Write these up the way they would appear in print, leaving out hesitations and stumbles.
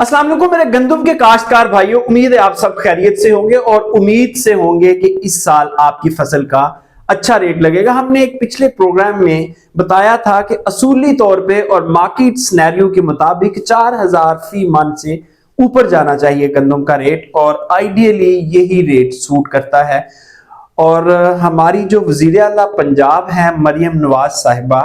अस्सलाम वालेकुम मेरे गंदम के काश्तकार भाइयों, उम्मीद है आप सब खैरियत से होंगे और उम्मीद से होंगे कि इस साल आपकी फसल का अच्छा रेट लगेगा। हमने एक पिछले प्रोग्राम में बताया था कि असूली तौर पे और मार्केट सिनेरियो के मुताबिक 4000 फी मन से ऊपर जाना चाहिए गंदम का रेट, और आइडियली यही रेट सूट करता है। और हमारी जो वजीर आला पंजाब हैं मरियम नवाज साहिबा,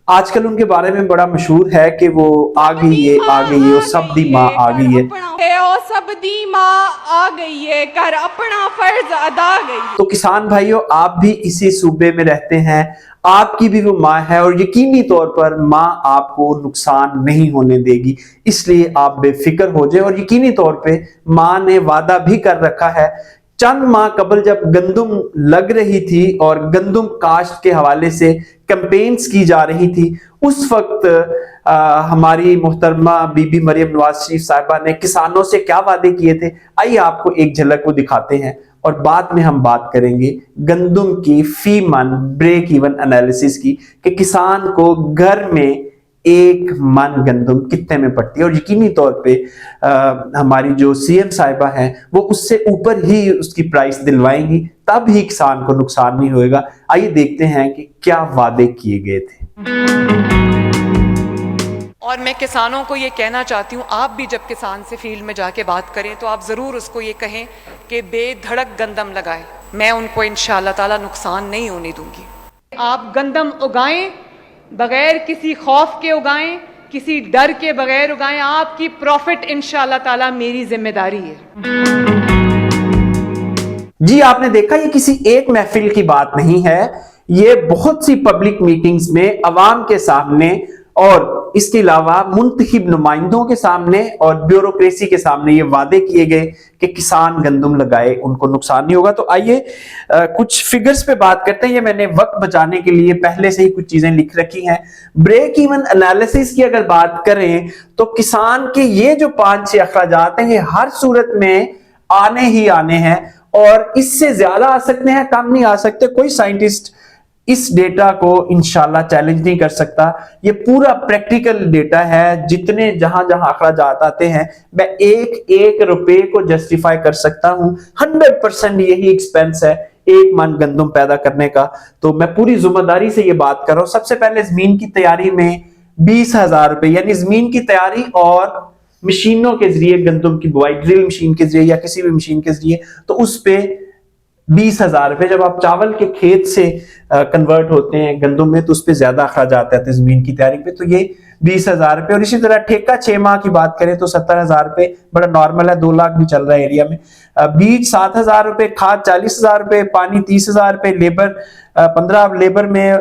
आजकल उनके बारे में बड़ा मशहूर है कि वो आ गई है, वो सब दी माँ आ गई है, ओ सब दी माँ आ गई है, कर अपना फर्ज अदा गई है। तो किसान भाइयों, आप भी इसी सूबे में रहते हैं, आपकी भी वो माँ है और यकीनी तौर पर माँ आपको नुकसान नहीं होने देगी, इसलिए आप बेफिक्र हो जाए। और यकीनी तौर पे माँ ने वादा भी कर रखा है। चंद माह कबल जब गंदुम लग रही थी और गंदुम काश्त के हवाले से कैंपेन्स की जा रही थी, उस वक्त हमारी मोहतरमा बीबी मरियम नवाज शरीफ साहिबा ने किसानों से क्या वादे किए थे, आइए आपको एक झलक वो दिखाते हैं और बाद में हम बात करेंगे गंदुम की फी मन ब्रेक इवन एनालिसिस की कि किसान को घर में एक मन गंदम कितने में पड़ती है। और यकीनी तौर पे हमारी जो सीएम साहिबा हैं वो उससे ऊपर ही उसकी प्राइस दिलवाएंगी, तब ही किसान को नुकसान नहीं होएगा। आइए देखते हैं कि क्या वादे किए गए थे। और मैं किसानों को ये कहना चाहती हूँ, आप भी जब किसान से फील्ड में जाके बात करें तो आप ज़रूर उसको ये कहें कि बेधड़क गंदम लगाए, मैं उनको इंशाअल्लाह ताला नुकसान नहीं होने दूंगी। आप गंदम उगाएं, बगैर किसी खौफ के उगाएं, किसी डर के बगैर उगाएं, आपकी प्रॉफिट इंशाअल्लाह ताला मेरी जिम्मेदारी है। जी, आपने देखा, ये किसी एक महफिल की बात नहीं है, ये बहुत सी पब्लिक मीटिंग्स में अवाम के सामने और इसके अलावा मुंतखिब नुमाइंदों के सामने और ब्यूरोक्रेसी के सामने ये वादे किए गए कि किसान गंदम लगाए उनको नुकसान नहीं होगा। तो आइए कुछ फिगर्स पे बात करते हैं। ये मैंने वक्त बचाने के लिए पहले से ही कुछ चीजें लिख रखी हैं। ब्रेक इवन एनालिसिस की अगर बात करें तो किसान के ये जो 5-6 अखराजात हैं, ये हर सूरत में आने ही आने हैं और इससे ज्यादा आ सकते हैं, कम नहीं आ सकते। कोई साइंटिस्ट इस डेटा को इंशाल्लाह चैलेंज नहीं कर सकता। ये पूरा प्रैक्टिकल डेटा है। जितने जहां जहां अखराजात आते हैं, मैं एक एक रुपए को जस्टिफाई कर सकता हूं। 100% यही एक्सपेंस है एक मन गंदम पैदा करने का। तो मैं पूरी जिम्मेदारी से ये बात कर रहा हूं। सबसे पहले जमीन की तैयारी में 20,000 रुपए, यानी जमीन की तैयारी और मशीनों के जरिए गंदम की बुआई, ड्रिल मशीन के जरिए या किसी भी मशीन के जरिए, तो उस पे 20,000 रुपए। जब आप चावल के खेत से कन्वर्ट होते हैं गंदम में तो उस पर ज्यादा अखराजात आते हैं जमीन की तैयारी पे, तो ये 20,000 रुपए। और इसी तरह ठेका 6 माह की बात करें तो 70,000 रुपए, बड़ा नॉर्मल है, 2 लाख भी चल रहा है एरिया में। बीज 7,000 रुपए, खाद 40,000 रुपए, पानी 30,000 रुपए, लेबर 15 लेबर में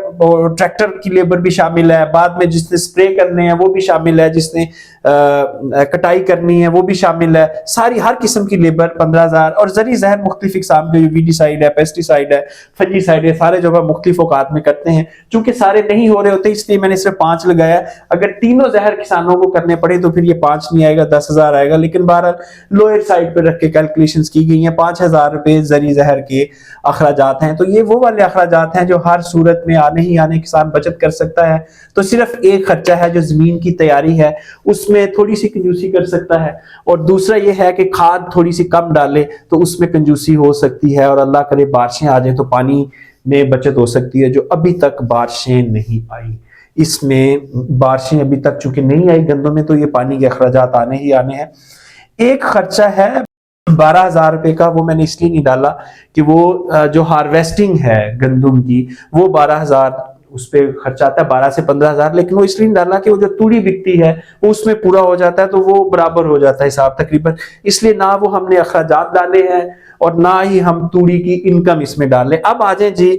ट्रैक्टर की लेबर भी शामिल है, बाद में जिसने स्प्रे करने हैं वो भी शामिल है, जिसने कटाई करनी है वो भी शामिल है, सारी हर किस्म की लेबर 15,000। और जरी जहर मुख्तलिफ इकसाम के, वीडिसाइड है, पेस्टिसाइड है, फंजीसाइड है, सारे जो है मुख्तलिफ औकात में करते हैं। चूंकि सारे नहीं हो रहे होते इसलिए मैंने सिर्फ 5 लगाया। अगर तीनों जहर किसानों को करने पड़े तो फिर ये 5 नहीं आएगा, 10,000 आएगा। लेकिन बहरहाल लोअर साइड पर रख के कैलकुलेशन की गई है। 5,000 रुपए जरी जहर के अखराजात हैं। तो ये वो वाले अखराजात हैं जो हर सूरत में आने ही आने किसान बचत कर सकता है। तो सिर्फ एक खर्चा है जो जमीन की तैयारी है, उसमें थोड़ी सी कंजूसी कर सकता है। और दूसरा ये है कि खाद थोड़ी सी कम डाले तो उसमें कंजूसी हो सकती है। और अल्लाह करे बारिशें आ जाए तो पानी में बचत हो सकती है, जो अभी तक बारिशें नहीं आई। इसमें बारिशें अभी तक चूंकि नहीं आई गंदम में, तो ये पानी के अखराजात आने ही आने हैं। एक खर्चा है 12,000 रुपए का, वो मैंने इसलिए नहीं डाला कि वो जो हार्वेस्टिंग है गंदम की वो 12,000 उस पर खर्चा आता है, 12 से 15,000। लेकिन वो इसलिए नहीं डाला कि वो जो तूड़ी बिकती है वो उसमें पूरा हो जाता है, तो वो बराबर हो जाता है हिसाब तकरीबन। इसलिए ना वो हमने अखराजात डाले हैं और ना ही हम तूड़ी की इनकम इसमें डाले। अब आ जाए जी,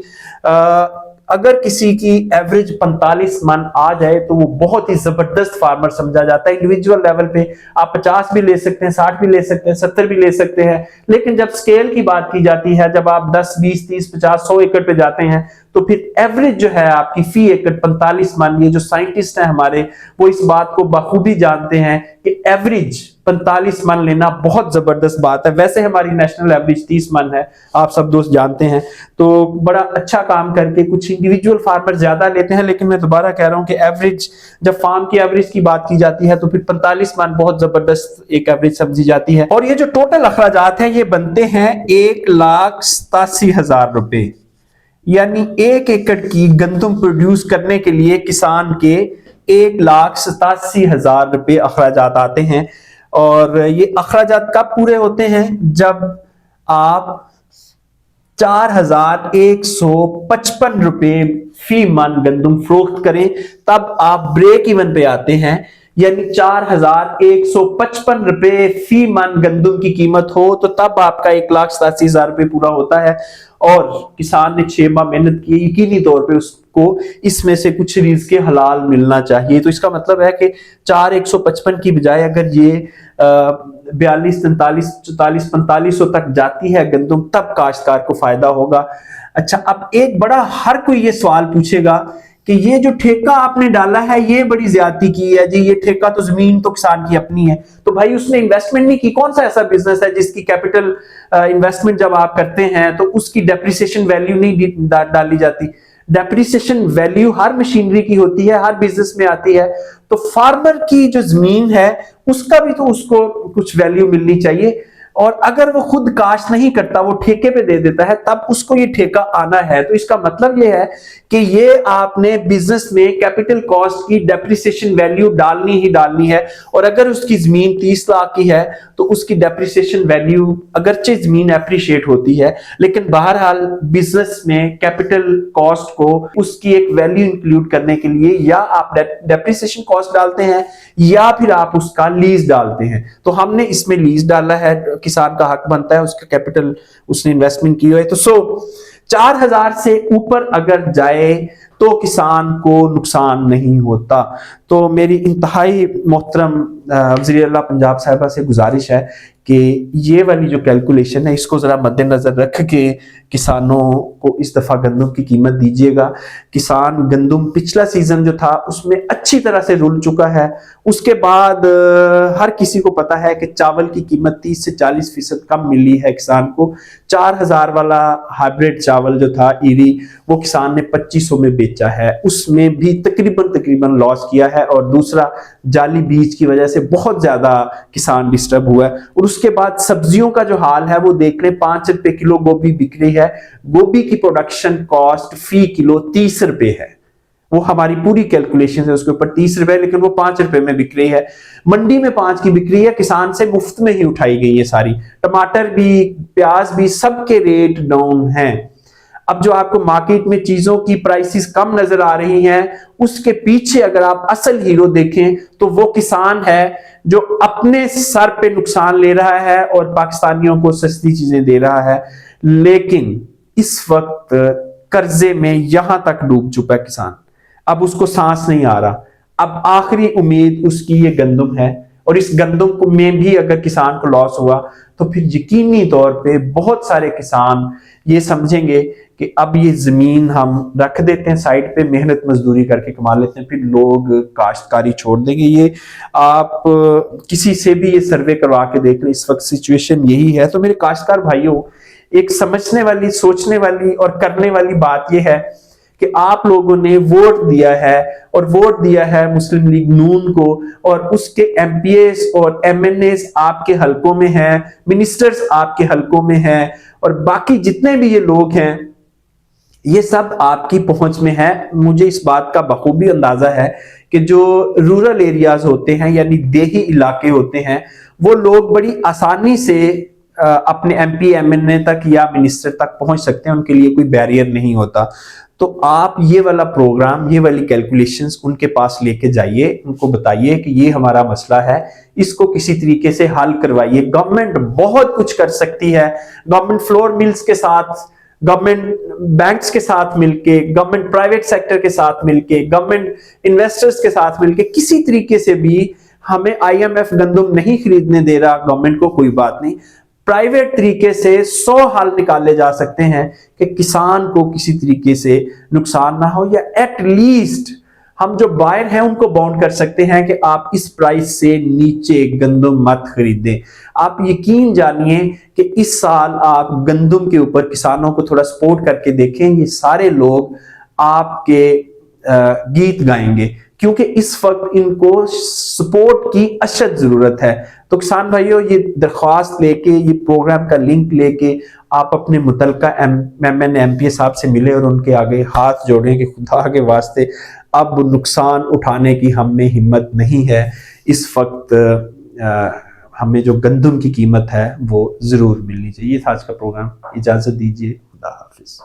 अगर किसी की एवरेज 45 मन आ जाए तो वो बहुत ही जबरदस्त फार्मर समझा जाता है। इंडिविजुअल लेवल पे आप 50 भी ले सकते हैं, 60 भी ले सकते हैं, 70 भी ले सकते हैं। लेकिन जब स्केल की बात की जाती है, जब आप 10, 20, 30, 50, 100 एकड़ पे जाते हैं तो फिर एवरेज जो है आपकी फी एकड़ 45 मन, ये जो साइंटिस्ट हैं हमारे वो इस बात को बखूबी जानते हैं कि एवरेज 45 मन लेना बहुत जबरदस्त बात है। वैसे हमारी नेशनल एवरेज 30 मन है, आप सब दोस्त जानते हैं। तो बड़ा अच्छा काम करके कुछ इंडिविजुअल फार्मर ज्यादा लेते हैं, लेकिन मैं दोबारा कह रहा हूं कि एवरेज, जब फार्म की एवरेज की बात की जाती है तो फिर 45 मन बहुत जबरदस्त एक एवरेज समझी जाती है। और ये जो टोटल अखराजात हैं ये बनते हैं 1,87,000 रुपए, यानी 1 एकड़ की गंदम प्रोड्यूस करने के लिए किसान के 1,87,000 रुपए अखराजात आते हैं। और ये अखराजात कब पूरे होते हैं? जब आप 4,155 रुपए फी मन गंदम फरोख्त करें तब आप ब्रेक इवन पे आते हैं, यानी 4,155 रुपए फी मन गंदम की कीमत हो तो तब आपका 1,87,000 रुपए पूरा होता है। और किसान ने 6 माह मेहनत की, यकीनी तौर पे उसको इसमें से कुछ रिज़्क़ हलाल मिलना चाहिए। तो इसका मतलब है कि 4,155 की बजाय अगर ये 42, 43, 44, 4500 तक जाती है गंदम, तब काश्तकार को फायदा होगा। अच्छा, अब एक बड़ा हर कोई ये सवाल पूछेगा कि ये जो ठेका आपने डाला है ये बड़ी ज्यादती की है जी, ये ठेका तो जमीन तो किसान की अपनी है। तो भाई उसने इन्वेस्टमेंट नहीं की। कौन सा ऐसा बिजनेस है जिसकी कैपिटल इन्वेस्टमेंट जब आप करते हैं तो उसकी डेप्रिसिएशन वैल्यू नहीं डाली जाती? डेप्रिसिएशन वैल्यू हर मशीनरी की होती है, हर बिजनेस में आती है। तो फार्मर की जो जमीन है उसका भी तो उसको कुछ वैल्यू मिलनी चाहिए। और अगर वो खुद काश्त नहीं करता, वो ठेके पे दे देता है, तब उसको ये ठेका आना है। तो इसका मतलब ये है कि ये आपने बिजनेस में कैपिटल कॉस्ट की डेप्रिसिएशन वैल्यू डालनी ही डालनी है। और अगर उसकी जमीन 30 लाख की है तो उसकी डेप्रिसिएशन वैल्यू, अगरचे जमीन एप्रिशिएट होती है, लेकिन बहरहाल बिजनेस में कैपिटल कॉस्ट को उसकी एक वैल्यू इंक्लूड करने के लिए या आप डेप्रिसिएशन कॉस्ट डालते हैं या फिर आप उसका लीज डालते हैं। तो हमने इसमें लीज डाला है, किसान का हक बनता है, उसका कैपिटल उसने इन्वेस्टमेंट की है। तो 4,000 से ऊपर अगर जाए तो किसान को नुकसान नहीं होता। तो मेरी इंतहाई मोहतरम वज़ीर आला पंजाब साहिबा से गुजारिश है कि ये वाली जो कैलकुलेशन है इसको जरा मद्देनजर रख के किसानों को इस दफा गंदम की कीमत दीजिएगा। किसान गंदम पिछला सीजन जो था उसमें अच्छी तरह से रुल चुका है। उसके बाद हर किसी को पता है कि चावल की कीमत 30 से 40% कम मिली है किसान को। 4,000 वाला हाइब्रिड चावल जो था ईरी, वो किसान ने 2500 में बेचा है, उसमें भी तकरीबन लॉस किया है। और दूसरा, जाली बीज की वजह से बहुत ज्यादा किसान डिस्टर्ब हुआ है। और उसके बाद सब्जियों का जो हाल है वो देख लें, 5 रुपए किलो गोभी बिक रही है। गोभी की प्रोडक्शन कॉस्ट फी किलो 30 रुपए है। वो हमारी पूरी कैलकुलेशन है उसके ऊपर 30 रुपए, लेकिन वो 5 रुपए में बिक रही है। मंडी में 5 की बिक रही है, किसान से मुफ्त में ही उठाई गई है सारी। टमाटर भी, प्याज भी, सबके रेट डाउन हैं। अब जो आपको मार्केट में चीजों की प्राइसेस कम नजर आ रही हैं, उसके पीछे अगर आप असल हीरो देखें तो वो किसान है जो अपने सर पे नुकसान ले रहा है और पाकिस्तानियों को सस्ती चीजें दे रहा है। लेकिन इस वक्त कर्जे में यहां तक डूब चुका है किसान, अब उसको सांस नहीं आ रहा। अब आखिरी उम्मीद उसकी ये गंदम है। और इस गंदम में भी अगर किसान को लॉस हुआ तो फिर यकीनी तौर पे बहुत सारे किसान ये समझेंगे कि अब ये जमीन हम रख देते हैं साइड पे, मेहनत मजदूरी करके कमा लेते हैं, फिर लोग काश्तकारी छोड़ देंगे। ये आप किसी से भी ये सर्वे करवा के देख लें, इस वक्त सिचुएशन यही है। तो मेरे काश्तकार भाइयों, एक समझने वाली, सोचने वाली और करने वाली बात यह है कि आप लोगों ने वोट दिया है, और वोट दिया है मुस्लिम लीग नून को, और उसके एमपीएस और एमएनएस आपके हलकों में हैं, मिनिस्टर्स आपके हलकों में हैं, और बाकी जितने भी ये लोग हैं ये सब आपकी पहुंच में है। मुझे इस बात का बखूबी अंदाजा है कि जो रूरल एरियाज होते हैं यानी देही इलाके होते हैं, वो लोग बड़ी आसानी से अपने एमपी एमएनए तक या मिनिस्टर तक पहुंच सकते हैं, उनके लिए कोई बैरियर नहीं होता। तो आप ये वाला प्रोग्राम, ये वाली कैलकुलेशंस उनके पास लेके जाइए, उनको बताइए कि ये हमारा मसला है, इसको किसी तरीके से हल करवाइए। गवर्नमेंट बहुत कुछ कर सकती है। गवर्नमेंट फ्लोर मिल्स के साथ, गवर्नमेंट बैंक्स के साथ मिलके, गवर्नमेंट प्राइवेट सेक्टर के साथ मिलके, गवर्नमेंट इन्वेस्टर्स के साथ मिलके, किसी तरीके से भी हमें आईएमएफ गंदम नहीं खरीदने दे रहा गवर्नमेंट को, कोई बात नहीं, प्राइवेट तरीके से 100 हल निकाले जा सकते हैं कि किसान को किसी तरीके से नुकसान ना हो, या एटलीस्ट हम जो बायर हैं उनको बाउंड कर सकते हैं कि आप इस प्राइस से नीचे गंदम मत खरीदें। आप यकीन जानिए कि इस साल आप गंदम के ऊपर किसानों को थोड़ा सपोर्ट करके देखें, ये सारे लोग आपके गीत गाएंगे, क्योंकि इस वक्त इनको सपोर्ट की अशद जरूरत है। तो किसान भाइयों, ये दरख्वास्त लेके, ये प्रोग्राम का लिंक लेके आप अपने मुतलका MNMPA साहब से मिले और उनके आगे हाथ जोड़ें कि खुदा के वास्ते अब नुकसान उठाने की हम में हिम्मत नहीं है। इस वक्त हमें जो गंदम की कीमत है वो जरूर मिलनी चाहिए। ये था आज का प्रोग्राम, इजाजत दीजिए, खुदा हाफिज।